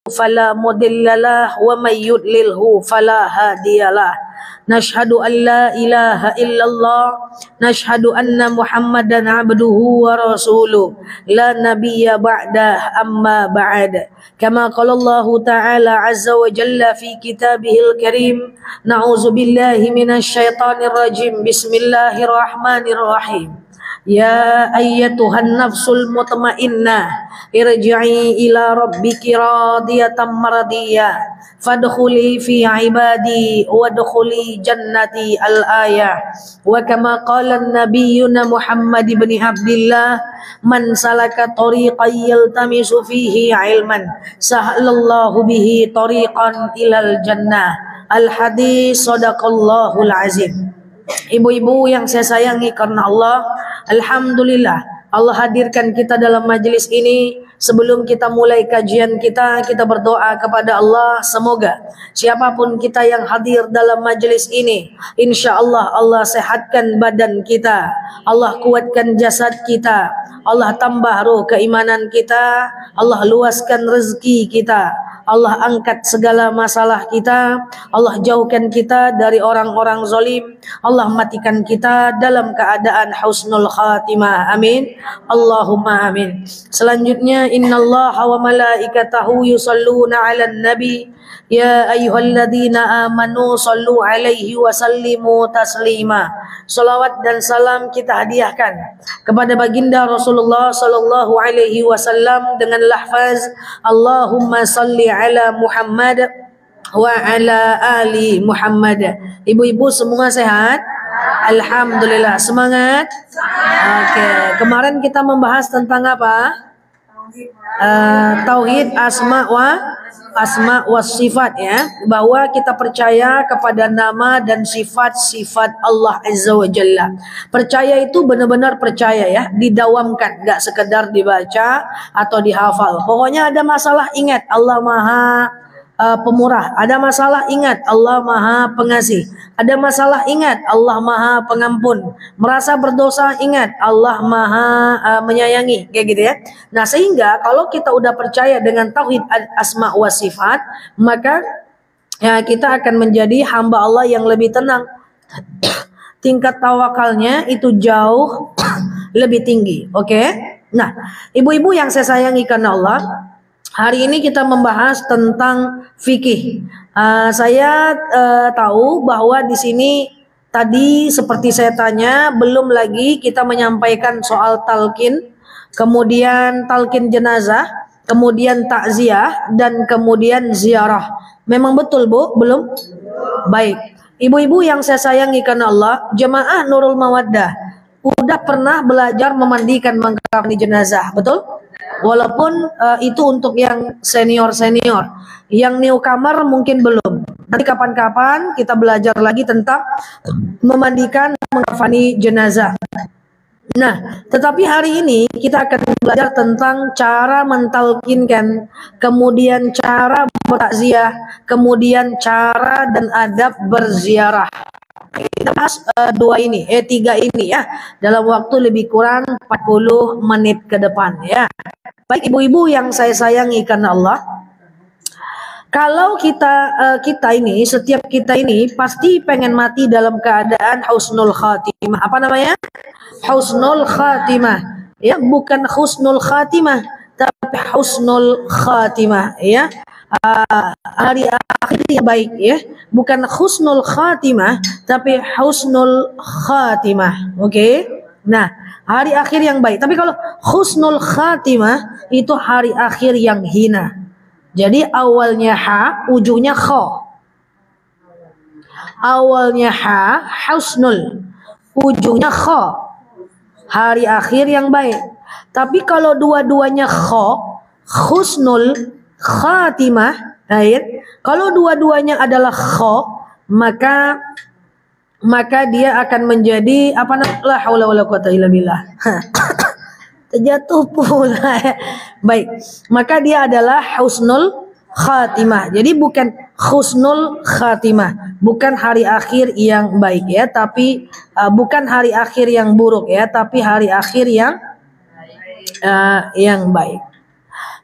فلا مضل له ومن يضلله فلا هادي له نشهد أن لا إله إلا الله نشهد أن محمدا عبده ورسوله لا نبي بعده أما بعد كما قال الله تعالى عز وجل في كتابه الكريم نعوذ بالله من الشيطان الرجيم بسم الله الرحمن الرحيم يا أيتها النفس المطمئنة ارجعي إلى ربك راضية مرضية فادخلي في عبادي وادخلي جنتي الآية وكما قال نبينا محمد بن عبد الله من سلك طريقا يلتمس فيه علما سهل الله به طريقا إلى الجنة الحديث صدق الله العظيم. Ibu-ibu yang saya sayangi karena Allah, alhamdulillah Allah hadirkan kita dalam majelis ini. Sebelum kita mulai kajian kita berdoa kepada Allah, semoga siapapun kita yang hadir dalam majelis ini, insya Allah Allah sehatkan badan kita, Allah kuatkan jasad kita, Allah tambah ruh keimanan kita, Allah luaskan rezeki kita, Allah angkat segala masalah kita, Allah jauhkan kita dari orang-orang zalim, Allah matikan kita dalam keadaan husnul khatimah. Amin. Allahumma amin. Selanjutnya innallaha wa malaikatahu yusalluna 'alan nabi ya ayyuhalladzina amanu sallu 'alaihi wa sallimu taslima. Salawat dan salam kita hadiahkan kepada baginda Rasulullah sallallahu alaihi wasallam dengan lafaz Allahumma salli ala Muhammad wa ala ali Muhammad. Ibu-ibu semua sehat? Alhamdulillah. Semangat? Oke. Kemarin kita membahas tentang apa? Tauhid asma wa sifat, ya, bahwa kita percaya kepada nama dan sifat-sifat Allah Azza wa Jalla. Percaya itu benar-benar percaya, ya, didawamkan, gak sekedar dibaca atau dihafal. Pokoknya ada masalah ingat Allah Maha pemurah, ada masalah ingat Allah Maha pengasih, ada masalah ingat Allah Maha pengampun, merasa berdosa ingat Allah Maha menyayangi, kayak gitu, ya. Nah, sehingga kalau kita udah percaya dengan tauhid asma wa sifat, maka ya kita akan menjadi hamba Allah yang lebih tenang. Tingkat tawakalnya itu jauh lebih tinggi. Oke? Nah, ibu-ibu yang saya sayangi karena Allah, hari ini kita membahas tentang fikih. Saya tahu bahwa di sini tadi seperti saya tanya, belum lagi kita menyampaikan soal talqin, kemudian talqin jenazah, kemudian takziah, dan kemudian ziarah. Memang betul, Bu? Belum? Baik. Ibu-ibu yang saya sayangi karena Allah, jemaah Nurul Mawaddah udah pernah belajar memandikan mengkafani jenazah, betul? Walaupun itu untuk yang senior-senior, yang newcomer mungkin belum. Nanti kapan-kapan kita belajar lagi tentang memandikan mengkafani jenazah. Nah, tetapi hari ini kita akan belajar tentang cara mentalkinkan, kemudian cara bertakziah, kemudian cara dan adab berziarah. Kita bahas tiga ini, ya, dalam waktu lebih kurang 40 menit ke depan, ya. Baik ibu-ibu yang saya sayangi karena Allah, kalau kita ini, setiap kita ini pasti pengen mati dalam keadaan husnul khatimah. Apa namanya? Husnul khatimah, ya, bukan husnul khatimah, tapi husnul khatimah, ya. Hari akhir yang baik, ya, bukan husnul khatimah tapi husnul khatimah. Oke? Nah, hari akhir yang baik. Tapi kalau husnul khatimah itu hari akhir yang hina. Jadi awalnya ha, ujungnya kha. Awalnya ha, husnul, ujungnya kha, hari akhir yang baik. Tapi kalau dua-duanya kha, husnul khatimah, baik. Kalau dua-duanya adalah kha, maka dia akan menjadi apa namanya? La haula wala quwata illa billah. Terjatuh pula. Baik, maka dia adalah husnul khatimah. Jadi bukan husnul khatimah, bukan hari akhir yang baik, ya, tapi bukan hari akhir yang buruk, ya, tapi hari akhir yang baik.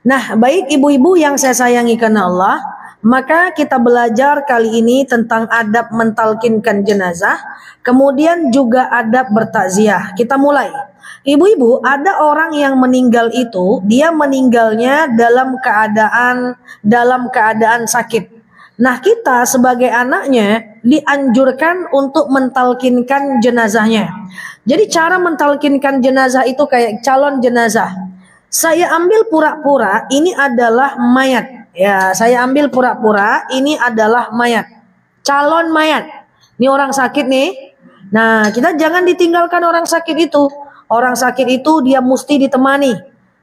Nah, baik ibu-ibu yang saya sayangi karena Allah, maka kita belajar kali ini tentang adab mentalkinkan jenazah, kemudian juga adab bertakziah. Kita mulai. Ibu-ibu, ada orang yang meninggal itu, dia meninggalnya dalam keadaan sakit. Nah, kita sebagai anaknya dianjurkan untuk mentalkinkan jenazahnya. Jadi cara mentalkinkan jenazah itu kayak calon jenazah. Saya ambil pura-pura ini adalah mayat. Ya, saya ambil pura-pura ini adalah mayat. Calon mayat. Ini orang sakit nih. Nah, kita jangan ditinggalkan orang sakit itu. Orang sakit itu dia mesti ditemani.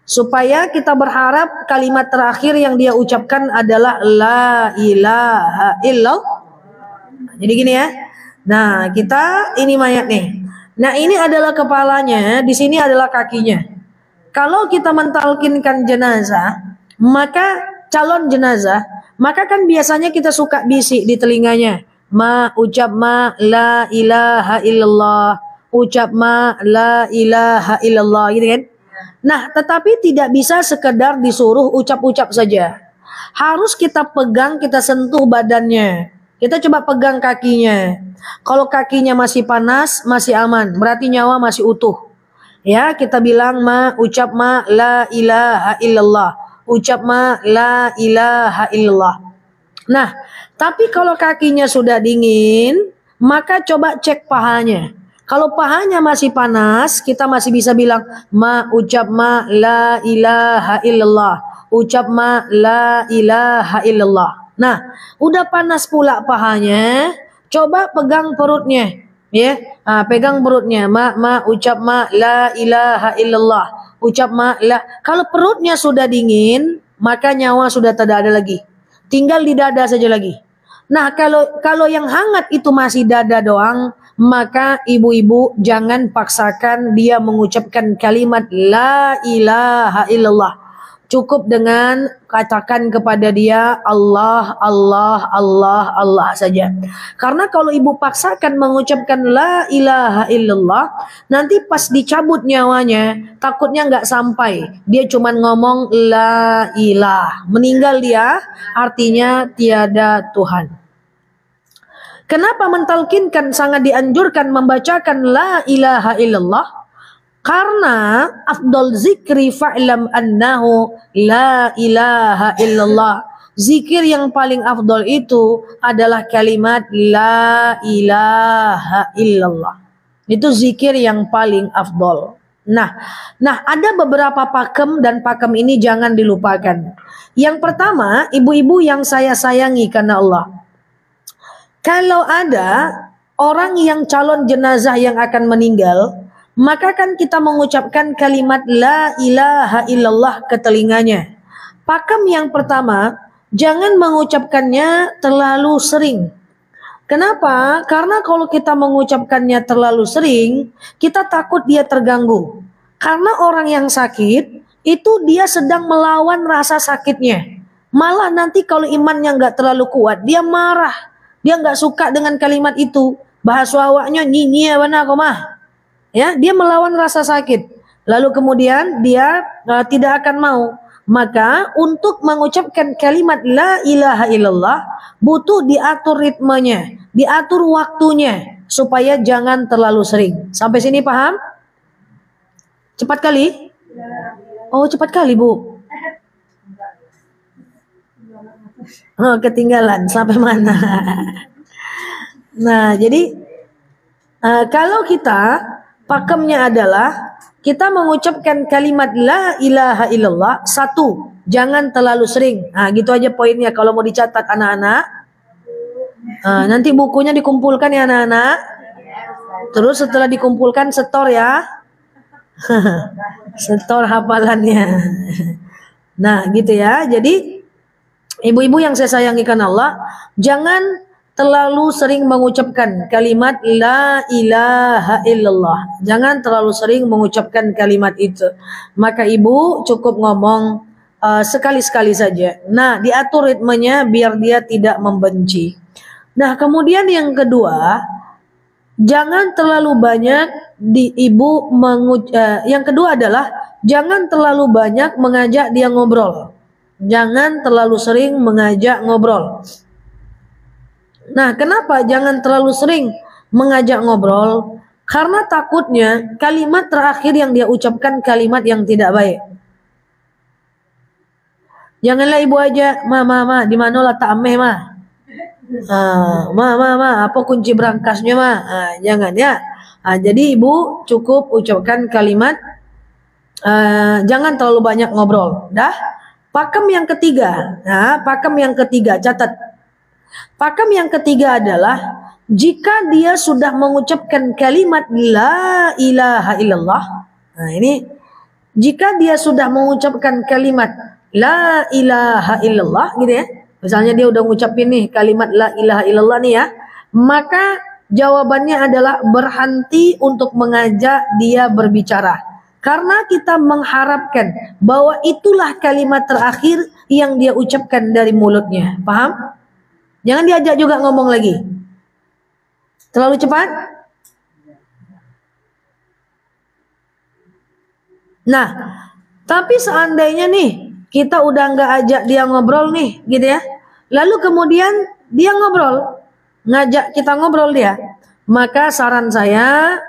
Supaya kita berharap kalimat terakhir yang dia ucapkan adalah la ilaha illallah. Jadi gini ya. Nah, kita ini mayat nih. Nah, ini adalah kepalanya, di sini adalah kakinya. Kalau kita mentalkinkan jenazah, maka calon jenazah, maka kan biasanya kita suka bisik di telinganya. Ucap la ilaha illallah. Ucap la ilaha illallah, gitu kan? Nah, tetapi tidak bisa sekedar disuruh ucap-ucap saja. Harus kita pegang, kita sentuh badannya. Kita coba pegang kakinya. Kalau kakinya masih panas, masih aman. Berarti nyawa masih utuh. Ya, kita bilang ucap la ilaha illallah. Ucap la ilaha illallah. Nah, tapi kalau kakinya sudah dingin, maka coba cek pahanya. Kalau pahanya masih panas, kita masih bisa bilang ucap la ilaha illallah. Ucap la ilaha illallah. Nah, udah panas pula pahanya, coba pegang perutnya. Ya, pegang perutnya. Ucap la ilaha illallah. Ucap la. Kalau perutnya sudah dingin, maka nyawa sudah tidak ada lagi. Tinggal di dada saja lagi. Nah, kalau yang hangat itu masih dada doang, maka ibu-ibu jangan paksakan dia mengucapkan kalimat la ilaha illallah. Cukup dengan katakan kepada dia Allah, Allah, Allah, Allah saja. Karena kalau ibu paksakan mengucapkan la ilaha illallah, nanti pas dicabut nyawanya, takutnya nggak sampai. Dia cuma ngomong la ilah. Meninggal dia, artinya tiada Tuhan. Kenapa mentalkinkan sangat dianjurkan membacakan la ilaha illallah? Karena afdal zikri fa'lam annahu la ilaha illallah. Zikir yang paling afdal itu adalah kalimat la ilaha illallah. Itu zikir yang paling afdal. Nah, ada beberapa pakem dan pakem ini jangan dilupakan. Yang pertama, ibu-ibu yang saya sayangi karena Allah. Kalau ada orang yang calon jenazah yang akan meninggal, maka kan kita mengucapkan kalimat la ilaha illallah ke telinganya. Pakem yang pertama, jangan mengucapkannya terlalu sering. Kenapa? Karena kalau kita mengucapkannya terlalu sering, kita takut dia terganggu. Karena orang yang sakit, itu dia sedang melawan rasa sakitnya. Malah nanti kalau imannya nggak terlalu kuat, dia marah. Dia nggak suka dengan kalimat itu. Bahasa awaknya nyinyir mana kau mah. Ya, dia melawan rasa sakit. Lalu kemudian dia tidak akan mau. Maka untuk mengucapkan kalimat la ilaha illallah butuh diatur ritmenya, diatur waktunya supaya jangan terlalu sering. Sampai sini paham? Cepat kali? Oh, cepat kali, Bu. Oh, ketinggalan sampai mana? Nah, jadi kalau kita pakemnya adalah kita mengucapkan kalimat la ilaha illallah, satu, jangan terlalu sering. Nah, gitu aja poinnya kalau mau dicatat anak-anak. Nanti bukunya dikumpulkan ya anak-anak. Terus setelah dikumpulkan setor ya. Setor hafalannya. Nah, gitu ya. Jadi ibu-ibu yang saya sayangi karena Allah, jangan terlalu sering mengucapkan kalimat la ilaha illallah. Jangan terlalu sering mengucapkan kalimat itu. Maka ibu cukup ngomong sekali-sekali saja. Nah, diatur ritmenya biar dia tidak membenci. Nah, kemudian yang kedua, Jangan terlalu banyak yang kedua adalah jangan terlalu banyak mengajak dia ngobrol. Jangan terlalu sering mengajak ngobrol. Nah, kenapa jangan terlalu sering mengajak ngobrol? Karena takutnya kalimat terakhir yang dia ucapkan kalimat yang tidak baik. Janganlah ibu aja, ma, di mana letak ameh ma? Ma, apa kunci berangkasnya ma? Jangan ya. Jadi ibu cukup ucapkan kalimat, jangan terlalu banyak ngobrol. Dah. Pakem yang ketiga. Nah, pakem yang ketiga, catat. Pakem yang ketiga adalah jika dia sudah mengucapkan kalimat la ilaha illallah. Nah, ini jika dia sudah mengucapkan kalimat la ilaha illallah gitu ya. Misalnya dia udah ngucapin nih kalimat la ilaha illallah nih ya. Maka jawabannya adalah berhenti untuk mengajak dia berbicara. Karena kita mengharapkan bahwa itulah kalimat terakhir yang dia ucapkan dari mulutnya. Paham? Jangan diajak juga ngomong lagi. Terlalu cepat? Nah, tapi seandainya nih kita udah nggak ajak dia ngobrol nih, gitu ya. Lalu kemudian dia ngobrol, ngajak kita ngobrol dia. Maka saran saya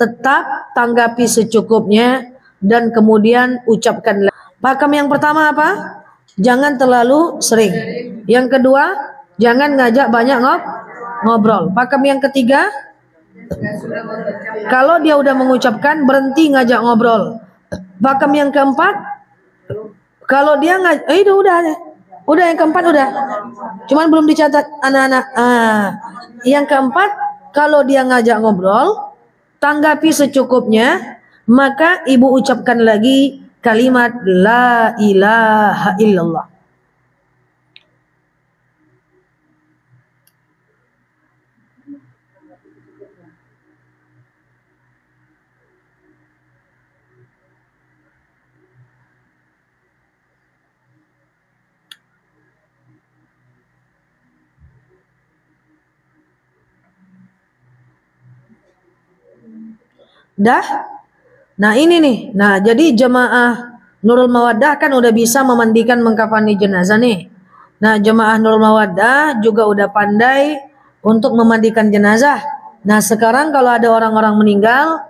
tetap tanggapi secukupnya dan kemudian ucapkan. Pakem yang pertama apa? Jangan terlalu sering. Yang kedua, jangan ngajak banyak ngobrol. Pakem yang ketiga, kalau dia udah mengucapkan berhenti ngajak ngobrol. Pakem yang keempat, kalau dia itu udah yang keempat udah. Cuman belum dicatat anak-anak. Yang keempat, kalau dia ngajak ngobrol, tanggapi secukupnya, maka ibu ucapkan lagi kalimat la ilaha illallah. Dah? Nah ini nih. Nah jadi jemaah Nurul Mawaddah kan udah bisa memandikan mengkafani jenazah nih. Nah jemaah Nurul Mawaddah juga udah pandai untuk memandikan jenazah. Nah sekarang kalau ada orang-orang meninggal,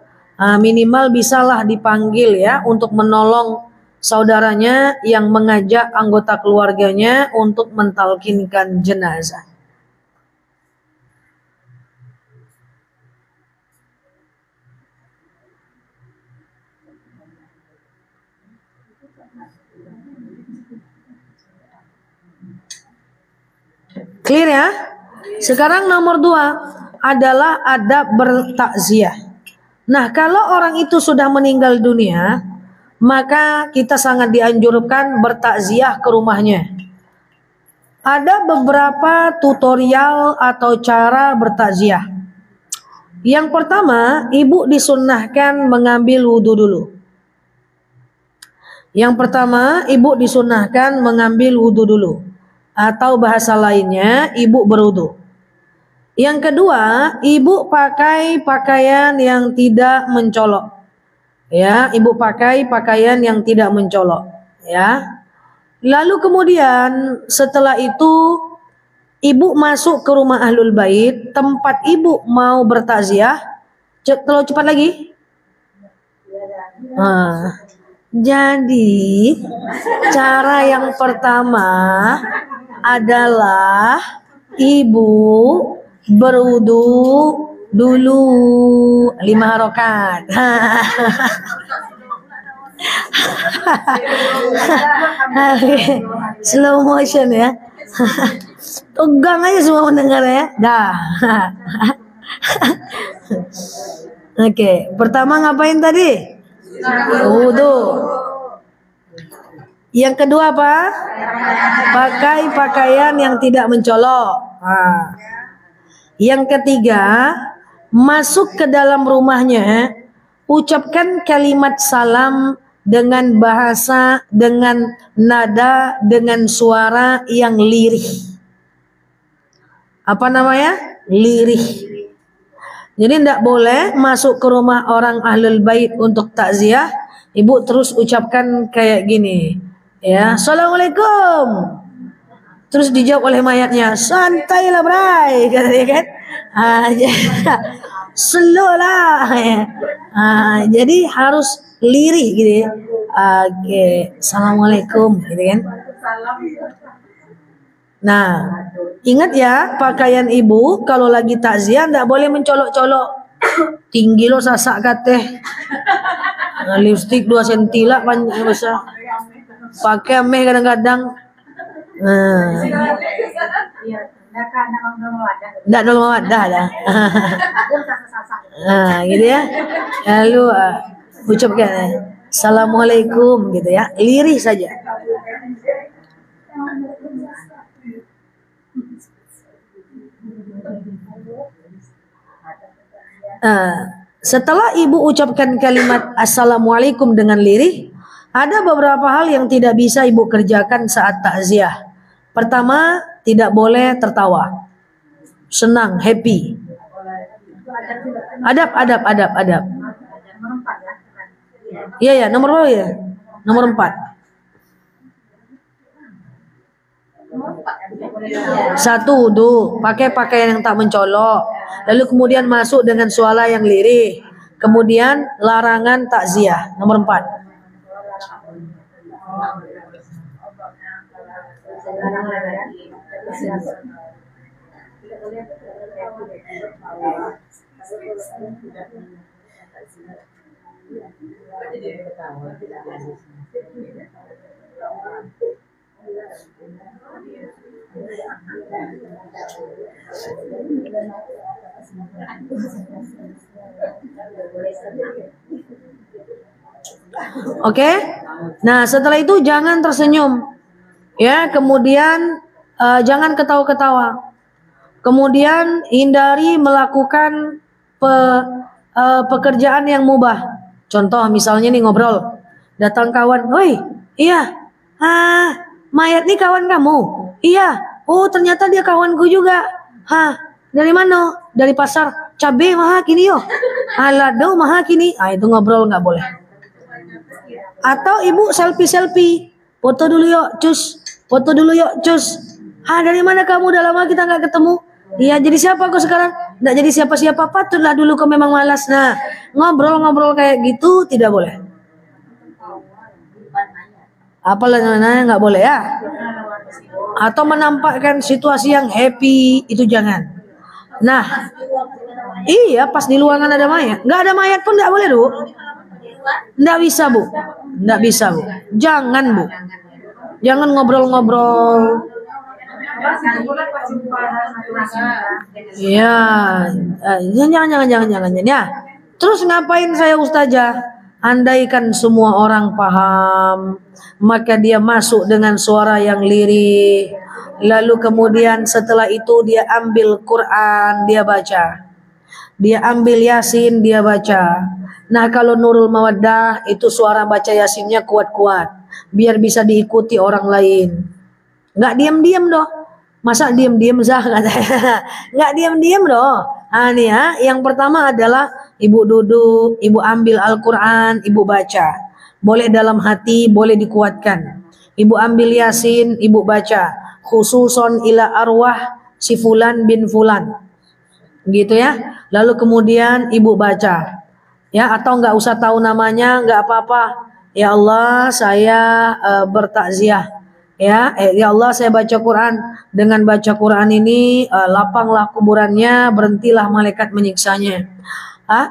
minimal bisalah dipanggil ya untuk menolong saudaranya yang mengajak anggota keluarganya untuk mentalkinkan jenazah. Clear ya? Sekarang nomor 2 adalah adab bertakziah. Nah, kalau orang itu sudah meninggal dunia, maka kita sangat dianjurkan bertakziah ke rumahnya. Ada beberapa tutorial atau cara bertakziah. Yang pertama, ibu disunnahkan mengambil wudhu dulu. Yang pertama, ibu disunnahkan mengambil wudhu dulu. Atau bahasa lainnya, ibu berwudhu. Yang kedua, ibu pakai pakaian yang tidak mencolok. Ya, ibu pakai pakaian yang tidak mencolok. Ya. Lalu kemudian setelah itu ibu masuk ke rumah Ahlul Bait, tempat ibu mau bertakziah. Terlalu cepat lagi? Jadi cara yang pertama adalah ibu berwudu dulu 5 rakaat. Slow motion ya. Tegang aja semua mendengar ya. Dah. Oke, pertama ngapain tadi? Wudu. Yang kedua apa? Pakai pakaian yang tidak mencolok. Yang ketiga, masuk ke dalam rumahnya, ucapkan kalimat salam dengan bahasa, dengan nada, dengan suara yang lirih. Apa namanya? Lirih. Jadi tidak boleh masuk ke rumah orang ahlul bait untuk takziah, ibu terus ucapkan kayak gini, ya, Assalamualaikum. Terus dijawab oleh mayatnya, santailah bray, katanya kan. Slow lah. Jadi harus lirih gitu ya. Oke, Assalamualaikum gitu kan. Nah, ingat ya, pakaian ibu kalau lagi takziah tidak boleh mencolok-colok. Tinggi lo sasak kateh. Lipstick 2 cm lah panjang besar. Pakai meh kadang-kadang. Enggak dalam wadah dah. Gitu ya. Lalu ucapkan Assalamualaikum gitu ya. Lirih saja. Setelah ibu ucapkan kalimat Assalamualaikum dengan lirih, ada beberapa hal yang tidak bisa ibu kerjakan saat takziah. Pertama, tidak boleh tertawa, senang, happy. Adab. Iya ya, nomor berapa ya? Nomor 4. Satu, wudu, pakai pakaian yang tak mencolok. Lalu kemudian masuk dengan suara yang lirih. Kemudian larangan takziah. Nomor 4. Oke. Nah, setelah itu jangan tersenyum. Ya, kemudian jangan ketawa-ketawa. Kemudian hindari melakukan pekerjaan yang mubah. Contoh misalnya nih ngobrol. Datang kawan, "Woi, iya. Mayat nih kawan kamu?" "Iya." "Oh, ternyata dia kawanku juga." "Dari mana?" "Dari pasar." "Cabe mahal kini yo." "Lado mahal kini." Itu ngobrol nggak boleh. Atau ibu selfie. "Foto dulu yuk, cus. Foto dulu yuk, cus." "Dari mana kamu? Udah lama kita nggak ketemu." "Iya, jadi siapa kau sekarang?" "Nggak jadi siapa-siapa, patutlah dulu kau memang malas." Nah, ngobrol-ngobrol kayak gitu tidak boleh. Apalah namanya nggak boleh ya. Atau menampakkan situasi yang happy, itu jangan. Nah, iya, pas di ruangan ada mayat. Nggak ada mayat pun nggak boleh, Bu. Nggak bisa, Bu. Nggak bisa, Bu. Jangan, Bu. Jangan ngobrol-ngobrol. Ya, jangan ya. Terus ngapain saya ustazah? Andaikan semua orang paham, maka dia masuk dengan suara yang lirih. Lalu kemudian setelah itu dia ambil Quran, dia baca. Dia ambil Yasin, dia baca. Nah, kalau Nurul Mawaddah itu suara baca Yasinnya kuat-kuat, biar bisa diikuti orang lain. Nggak diam-diam doh. Masa diam-diam Zah katanya. Nggak diam-diam doh. Nih ya, yang pertama adalah ibu duduk, ibu ambil Al-Quran, ibu baca. Boleh dalam hati, boleh dikuatkan. Ibu ambil Yasin, ibu baca. Khususon ila arwah si fulan bin fulan. Gitu ya. Lalu kemudian ibu baca. Ya, atau nggak usah tahu namanya, nggak apa-apa. Ya Allah, saya bertakziah. Ya Allah, saya baca Quran. Dengan baca Quran ini lapanglah kuburannya, berhentilah malaikat menyiksanya.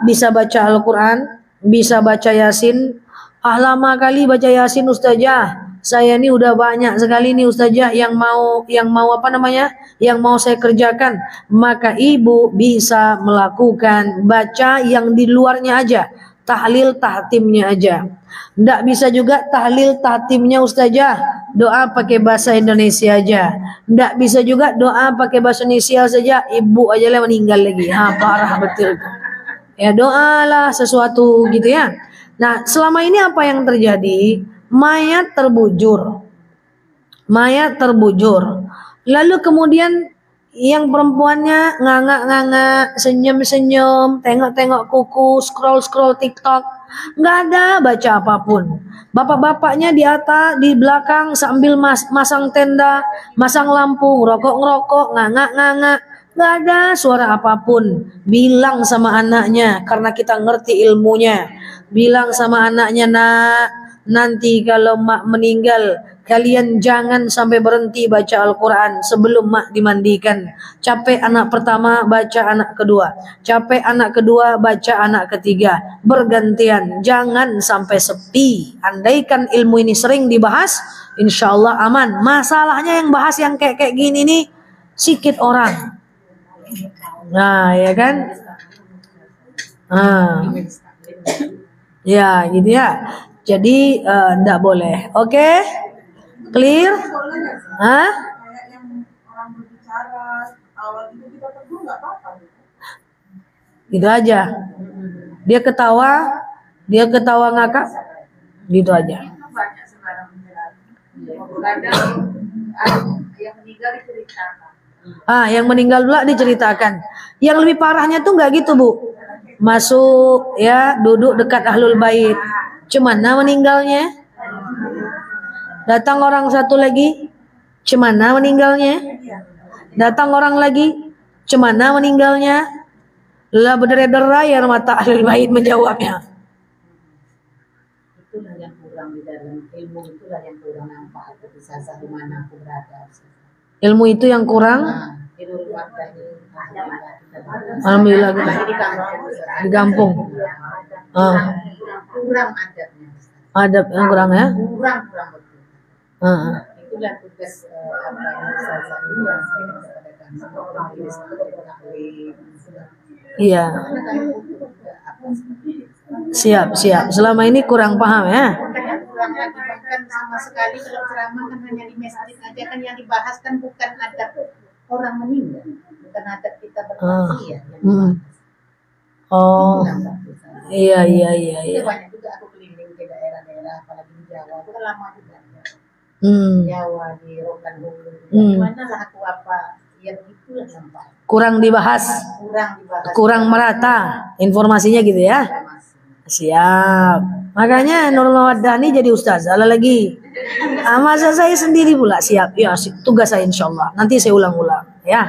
Bisa baca Al-Quran, bisa baca Yasin. Lama kali baca Yasin ustazah. Saya ini udah banyak sekali nih ustazah yang mau yang mau saya kerjakan. Maka ibu bisa melakukan baca yang di luarnya aja, tahlil tahtimnya aja. Nggak bisa juga tahlil tahtimnya ustazah, doa pakai bahasa Indonesia aja. Nggak bisa juga doa pakai bahasa Indonesia saja, ibu aja lah meninggal lagi. Parah betul. Ya, doalah sesuatu gitu ya. Nah, selama ini apa yang terjadi? Mayat terbujur. Lalu kemudian Yang perempuannya nganga-nganga, senyum-senyum, tengok-tengok kuku, scroll-scroll TikTok. Nggak ada baca apapun. Bapak-bapaknya di atas, di belakang sambil masang tenda, masang lampu, ngerokok-ngerokok, nganga-nganga. Nggak ada suara apapun. Bilang sama anaknya, karena kita ngerti ilmunya. Bilang sama anaknya, nak, nanti kalau mak meninggal, kalian jangan sampai berhenti baca Al-Quran sebelum mak dimandikan. Capek anak pertama, baca anak kedua. Capek anak kedua, baca anak ketiga. Bergantian, jangan sampai sepi. Andaikan ilmu ini sering dibahas, insya Allah aman. Masalahnya yang bahas yang kayak gini nih, sikit orang. Nah, ya kan? Ya, gitu ya. Jadi enggak boleh. Oke? Clear? Hah? Gitu aja. Dia ketawa ngakak. Gitu aja. Yang meninggal pula diceritakan. Yang lebih parahnya tuh nggak gitu, Bu. Masuk ya, duduk dekat ahlul bait. Cemana meninggalnya? Datang orang satu lagi, cemana meninggalnya? Datang orang lagi, cemana meninggalnya? Lah berderai-derai air mata ahlul bait menjawabnya. Itulah yang kurang di dalam ilmu, itulah yang kurang nampak bisa mana aku berada. Ilmu itu yang kurang. Alhamdulillah di kampung. Kurang adabnya. Adab yang kurang ya? Kurang betul. Itulah tugas Iya. Siap. Selama ini kurang paham ya? Kurang lagi bahkan sama sekali kalau ceramah kan hanya di masjid aja kan yang dibahas kan bukan adab orang meninggal, bukan adab kita berwasiat. Oh. Iya. Itu banyak juga aku keliling ke daerah-daerah apalagi di Jawa. Itu kan lama juga. Jawa di Rokan Hulu. Gimana lah aku apa? Ya gitulah nampak. Kurang dibahas. Kurang merata informasinya gitu ya. Siap. Makanya Nurul Mawaddah ini jadi ustazah lagi. Masa saya sendiri pula siap. Ya, tugas saya insyaallah. Nanti saya ulang-ulang ya.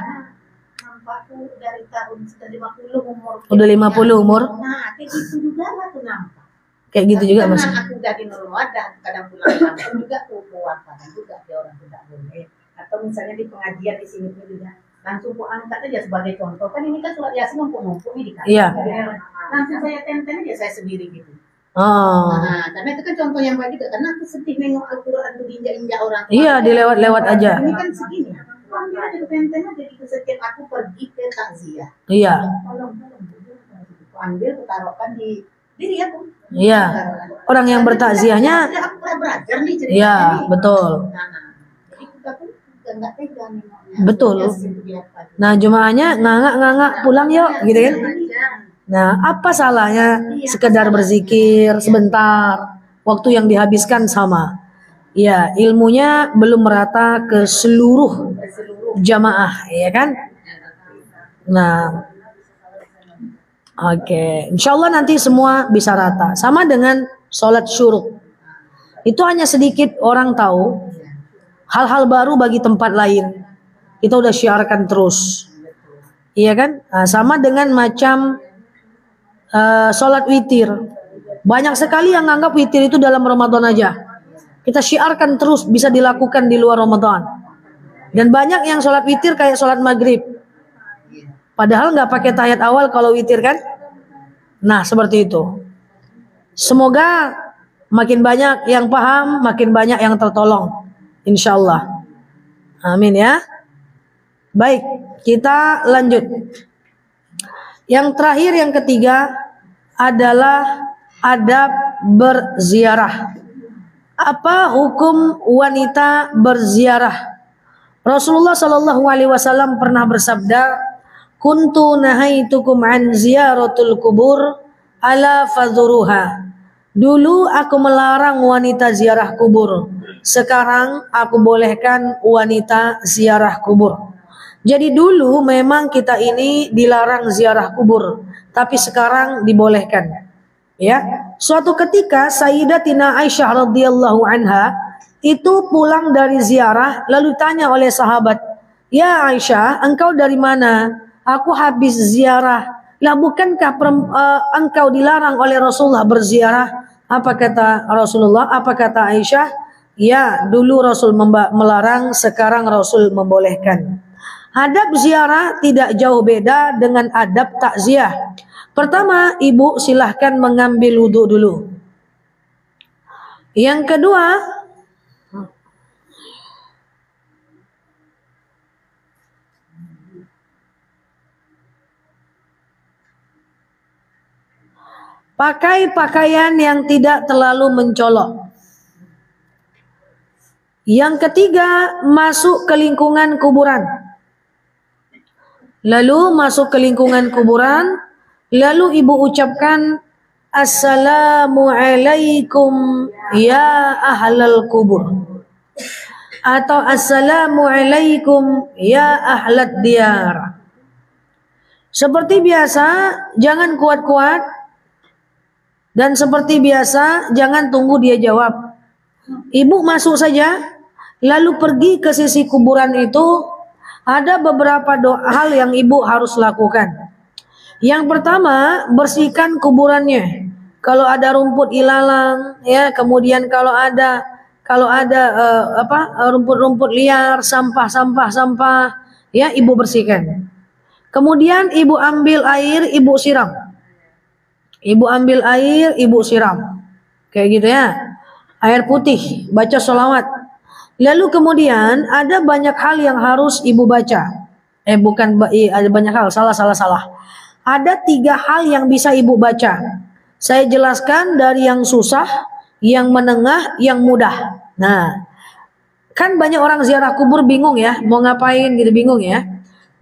Nampakku dari tahun 50 umur. Udah 50 umur? Nah, kayak gitu juga lah tuh nampak. Kayak gitu juga Mas. Aku dari Nurul Mawaddah kadang pulang kampung juga aku keluarkan juga dia orang tidak boleh. Atau misalnya di pengajian di sini juga langsung ku angkat aja sebagai contoh. Kan ini kan surat Yasin numpuk-numpuk nih di kantor. Iya. Langsung saya tenten aja saya sendiri gitu. Nah, karena itu kan contoh yang baik juga. Karena aku sedih nengok Al-Quran itu diinjak-injak orang. Iya, dilewat-lewat aja. Ini kan segini. Ambil aja tenten aja gitu setiap aku pergi ke takziah. Iya. Tolong. Ambil, aku taruhkan di diri aku. Iya. Orang yang bertakziahnya. Aku pernah belajar nih cerita. Iya, betul. Jadi kita pun nggak tega nengoknya. Betul. Nah, jemaahnya ngangak pulang yuk, gitu kan? Nah, apa salahnya sekedar berzikir sebentar, waktu yang dihabiskan sama. Ya, ilmunya belum merata ke seluruh jamaah, ya kan? Nah, oke. Insyaallah nanti semua bisa rata. Sama dengan sholat syuruk. Itu hanya sedikit orang tahu. Hal-hal baru bagi tempat lain. Kita udah syiarkan terus. Iya kan? Nah, sama dengan macam sholat witir. Banyak sekali yang nganggap witir itu dalam Ramadan aja. Kita syiarkan terus bisa dilakukan di luar Ramadan. Dan banyak yang sholat witir kayak sholat maghrib. Padahal nggak pakai tahiyat awal kalau witir kan? Nah seperti itu. Semoga makin banyak yang paham, makin banyak yang tertolong. Insyaallah. Amin ya. Baik, kita lanjut. Yang terakhir, yang ketiga adalah adab berziarah. Apa hukum wanita berziarah? Rasulullah Shallallahu Alaihi Wasallam pernah bersabda, "Kuntu nahaitukum an ziyaratul kubur ala fadhuruha." Dulu aku melarang wanita ziarah kubur. Sekarang aku bolehkan wanita ziarah kubur. Jadi dulu memang kita ini dilarang ziarah kubur, tapi sekarang dibolehkan. Ya, suatu ketika Sayyidatina Aisyah radhiyallahu anha itu pulang dari ziarah lalu tanya oleh sahabat, "Ya Aisyah, engkau dari mana?" "Aku habis ziarah." "Lah bukankah engkau dilarang oleh Rasulullah berziarah?" Apa kata Rasulullah? Apa kata Aisyah? "Ya, dulu Rasul melarang, sekarang Rasul membolehkan." Adab ziarah tidak jauh beda dengan adab takziah. Pertama, ibu silahkan mengambil wudhu dulu. Yang kedua, pakai pakaian yang tidak terlalu mencolok. Yang ketiga, masuk ke lingkungan kuburan. Lalu masuk ke lingkungan kuburan, lalu ibu ucapkan, "Assalamualaikum ya ahlal kubur." Atau "Assalamualaikum ya ahlad diyar." Seperti biasa, jangan kuat-kuat. Dan seperti biasa, jangan tunggu dia jawab. Ibu masuk saja, lalu pergi ke sisi kuburan itu. Ada beberapa hal yang ibu harus lakukan. Yang pertama, bersihkan kuburannya. Kalau ada rumput ilalang, ya, kemudian kalau ada rumput-rumput liar, sampah, ya, ibu bersihkan. Kemudian ibu ambil air, ibu siram. Ibu ambil air, ibu siram. Kayak gitu ya. Air putih, baca sholawat. Lalu kemudian ada banyak hal yang harus ibu baca. Ada banyak hal, salah. Ada 3 hal yang bisa ibu baca. Saya jelaskan dari yang susah, yang menengah, yang mudah. Nah, kan banyak orang ziarah kubur bingung ya, mau ngapain gitu, bingung ya.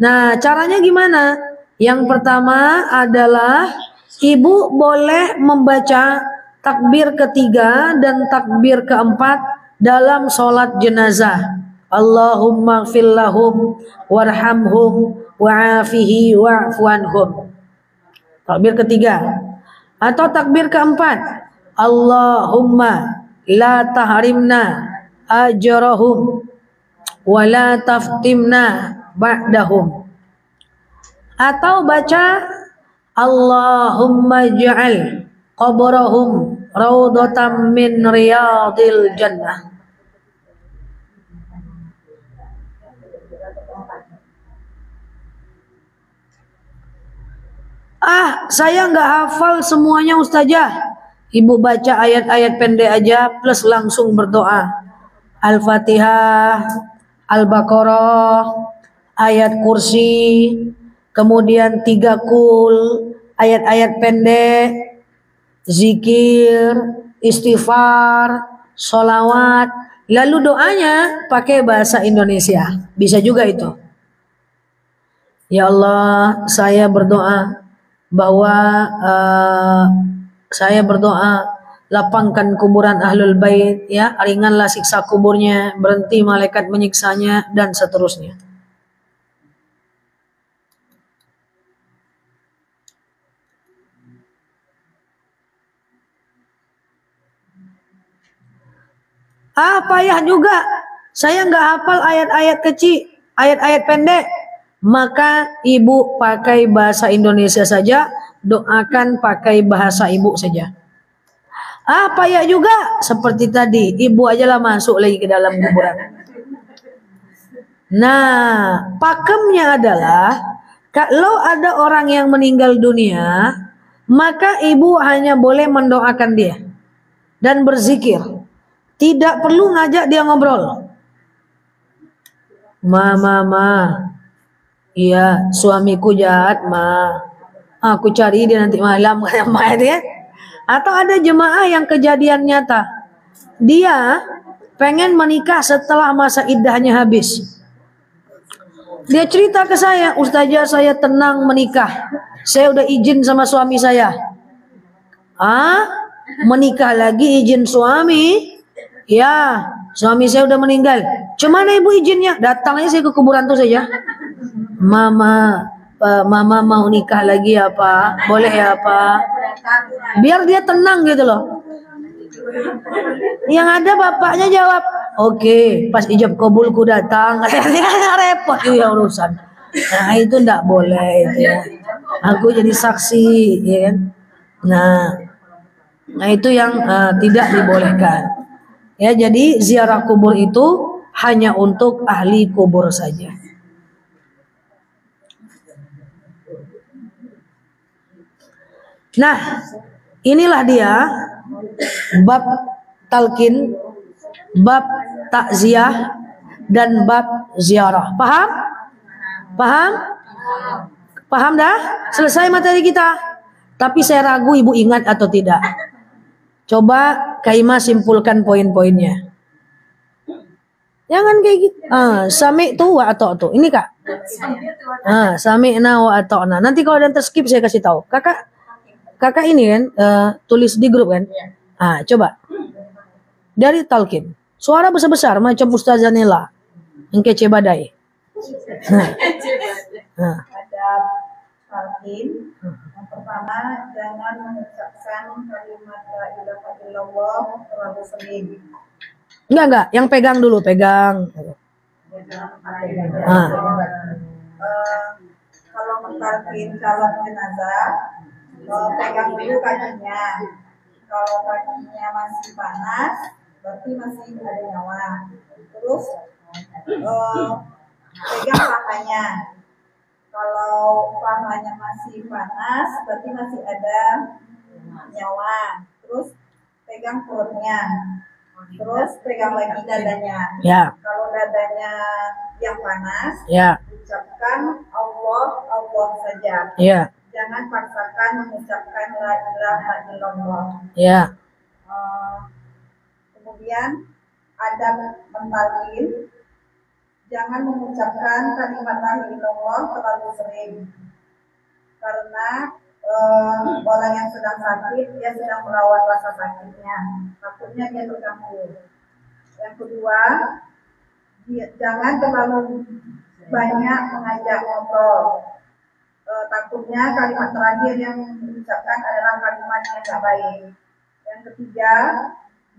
Nah, caranya gimana? Yang pertama adalah ibu boleh membaca takbir ketiga dan takbir keempat dalam sholat jenazah. Allahumma gfir lahum warhamhum wa'afihi wa'fu anhum. Takbir ketiga. Atau takbir keempat, Allahumma la tahrimna ajrahum wa la taftimna ba'dahum. Atau baca Allahumma ja'al qabrahum raudhatam min riyadil jannah. Saya nggak hafal semuanya Ustazah. Ibu baca ayat-ayat pendek aja plus langsung berdoa. Al-Fatihah, Al-Baqarah, ayat kursi, kemudian 3 kul, ayat-ayat pendek, zikir, istighfar, sholawat. Lalu doanya pakai bahasa Indonesia. Bisa juga itu. Ya Allah, saya berdoa bahwa lapangkan kuburan ahlul bait, ya, ringanlah siksa kuburnya, berhenti malaikat menyiksanya, dan seterusnya. Payah juga. Saya nggak hafal ayat-ayat kecil, ayat-ayat pendek. Maka ibu pakai bahasa Indonesia saja, doakan pakai bahasa ibu saja. Payah juga. Seperti tadi, ibu ajalah masuk lagi ke dalam kuburan. Nah, pakemnya adalah kalau ada orang yang meninggal dunia, maka ibu hanya boleh mendoakan dia dan berzikir. Tidak perlu ngajak dia ngobrol. Ma. Iya, suamiku jahat, Ma. Aku cari dia nanti malam, kayak Ma itu ya. Atau ada jemaah yang kejadian nyata. Dia pengen menikah setelah masa iddahnya habis. Dia cerita ke saya, Ustazah, saya tenang menikah. Saya udah izin sama suami saya. Menikah lagi izin suami? Ya, suami saya udah meninggal. Cuma ibu izinnya? Datang aja saya ke kuburan tuh saja. Mama mau nikah lagi ya Pak, boleh ya Pak, biar dia tenang gitu loh. Yang ada bapaknya jawab, oke, pas ijab kabulku datang, repot itu ya urusan. Nah itu ndak boleh itu ya. Aku jadi saksi, ya kan. Nah itu yang tidak dibolehkan. Ya jadi ziarah kubur itu hanya untuk ahli kubur saja. Nah inilah dia bab talqin, bab takziah, dan bab ziarah. Paham? Paham? Paham dah? Selesai materi kita. Tapi saya ragu ibu ingat atau tidak. Coba Kaima simpulkan poin-poinnya. Jangan kayak gitu. Sami tu wa ata'tu. Ini Kak. Sami'na wa ata'na. Nanti kalau ada yang terskip saya kasih tahu. Kakak ini kan tulis di grup kan. Coba. Dari talqin. Suara besar-besar macam Ustazah Nela. Yang kece badai. Ada talqin. Yang pertama, jangan mengucapkan kalimat la ilaha illallah terlalu sering. Enggak. Yang pegang dulu, pegang. Kalau mentalqin calon jenazah, pegang dulu kakinya. Kalau kakinya masih panas, berarti masih ada nyawa. Terus pegang pahanya. Kalau pahanya masih panas, berarti masih ada nyawa. Terus pegang perutnya. Terus pegang lagi dadanya. Ya. Kalau dadanya yang panas, Ya. ucapkan Allah, Allah saja. Ya. Jangan paksakan mengucapkan la ilaha illallah. Ya. Kemudian adab mentalqin, jangan mengucapkan kalimat la ilaha illallah terlalu sering. Karena orang yang sedang sakit, dia sedang melawan rasa sakitnya. Takutnya dia terganggu. Yang kedua, jangan terlalu banyak mengajak ngobrol. Takutnya kalimat terakhir yang diucapkan adalah kalimat yang tidak baik. Yang ketiga,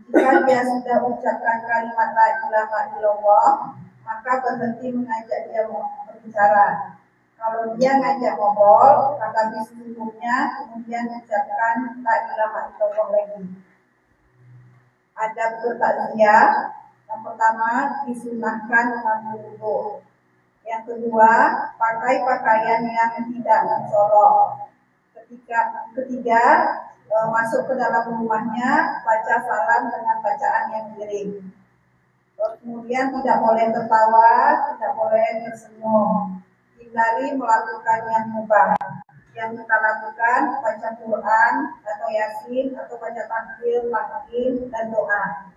jika dia sudah ucapkan kalimat la ilaha illallah, maka berhenti mengajak dia berbicara. Kalau dia ngajak ngobrol, kata bismillahnya, kemudian ucapkan la ilaha illallah lagi. Adab bertakziah, yang pertama disunahkan mengambil wudu. Yang kedua, pakai pakaian yang tidak mencolok. Ketiga, masuk ke dalam rumahnya, baca salam dengan bacaan yang miring. Kemudian tidak boleh tertawa, tidak boleh tersenyum. Hindari melakukan yang mubah. Yang kita lakukan baca Quran atau Yasin atau baca takbir, tahmid dan doa.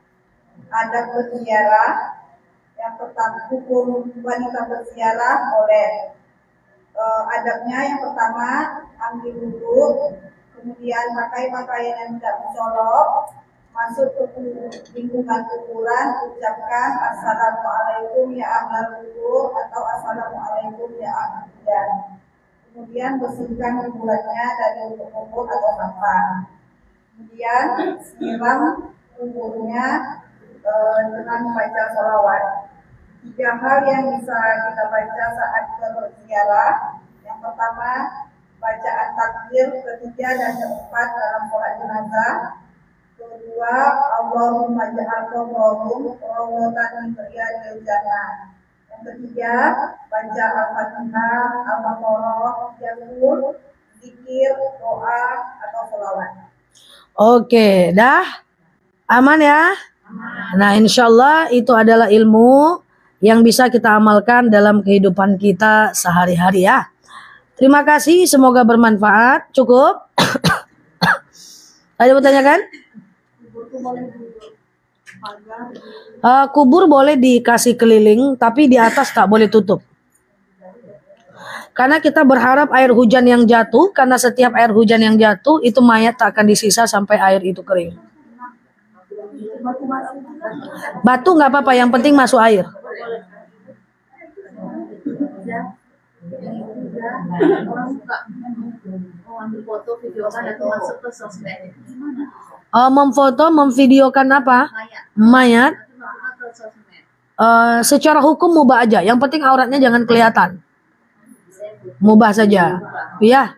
Adab berziarah, yang pertama hukum wanita berziarah boleh. Adabnya yang pertama ambil wudu, kemudian pakai pakaian yang tidak mencolok, masuk ke lingkungan kuburan, ucapkan assalamualaikum ya ahlal kubur atau assalamualaikum ya ahlal kubur. Kemudian bersihkan kuburannya dari lumpur atau sampah. Kemudian siram kuburnya dengan membaca sholawat. 3 hal yang bisa kita baca saat kita berziarah. Yang pertama, bacaan takbir ketiga dan keempat dalam sholat jenazah. Kedua, Allahumma ja'al qabrahum rawdatan min riyadil jannah. Yang ketiga, baca Al-Fatihah, Al-Baqarah, Yasin, zikir, doa atau sholawat. Oke, dah aman ya. Nah, insyaallah itu adalah ilmu yang bisa kita amalkan dalam kehidupan kita sehari-hari ya. Terima kasih, semoga bermanfaat. Cukup? Ada yang bertanyakan? Kubur boleh dikasih keliling, tapi di atas tak boleh tutup. Karena kita berharap air hujan yang jatuh, karena setiap air hujan yang jatuh itu mayat tak akan disisa sampai air itu kering. Batu nggak apa-apa, yang penting masuk air. Orang suka mau ambil foto, videokan atau masuk ke sosmed. Gimana? Memfoto, memvideokan apa? Mayat. Nanti masuknya ke sosmed. Secara hukum mubah aja. Yang penting auratnya jangan kelihatan. Mubah saja. Ya.